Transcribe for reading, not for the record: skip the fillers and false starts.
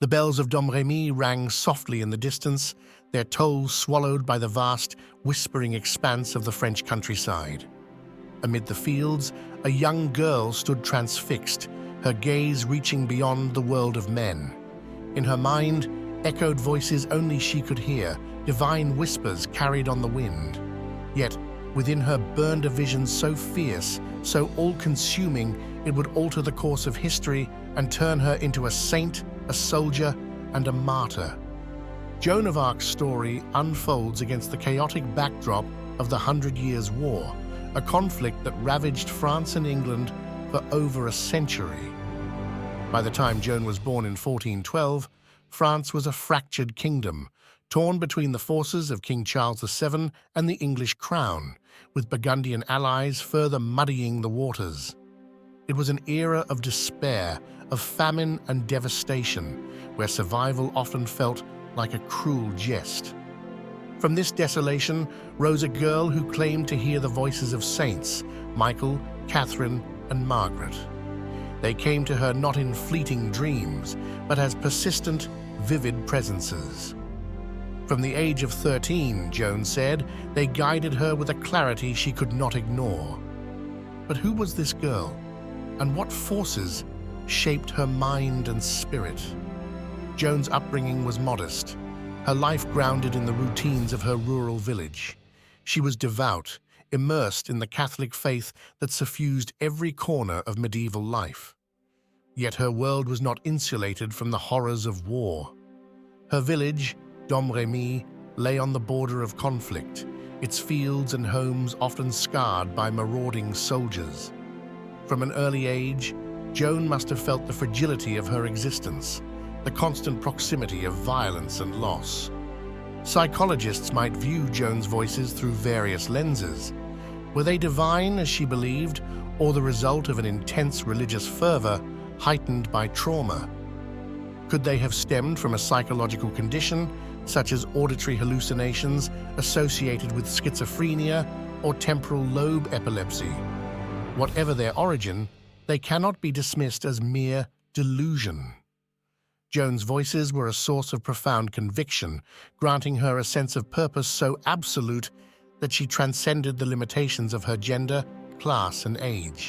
The bells of Domremy rang softly in the distance, their toll swallowed by the vast, whispering expanse of the French countryside. Amid the fields, a young girl stood transfixed, her gaze reaching beyond the world of men. In her mind, echoed voices only she could hear, divine whispers carried on the wind. Yet, within her burned a vision so fierce, so all-consuming, it would alter the course of history and turn her into a saint, a soldier, and a martyr. Joan of Arc's story unfolds against the chaotic backdrop of the 100 Years' War, a conflict that ravaged France and England for over a century. By the time Joan was born in 1412, France was a fractured kingdom, torn between the forces of King Charles VII and the English crown, with Burgundian allies further muddying the waters. It was an era of despair, of famine and devastation, where survival often felt like a cruel jest. From this desolation rose a girl who claimed to hear the voices of saints, Michael, Catherine, and Margaret. They came to her not in fleeting dreams, but as persistent, vivid presences. From the age of 13, Joan said, they guided her with a clarity she could not ignore. But who was this girl, and what forces shaped her mind and spirit? Joan's upbringing was modest, her life grounded in the routines of her rural village. She was devout, immersed in the Catholic faith that suffused every corner of medieval life. Yet her world was not insulated from the horrors of war. Her village, Domremy, lay on the border of conflict, its fields and homes often scarred by marauding soldiers. From an early age, Joan must have felt the fragility of her existence, the constant proximity of violence and loss. Psychologists might view Joan's voices through various lenses. Were they divine, as she believed, or the result of an intense religious fervor heightened by trauma? Could they have stemmed from a psychological condition, such as auditory hallucinations associated with schizophrenia or temporal lobe epilepsy? Whatever their origin, they cannot be dismissed as mere delusion. Joan's voices were a source of profound conviction, granting her a sense of purpose so absolute that she transcended the limitations of her gender, class, and age.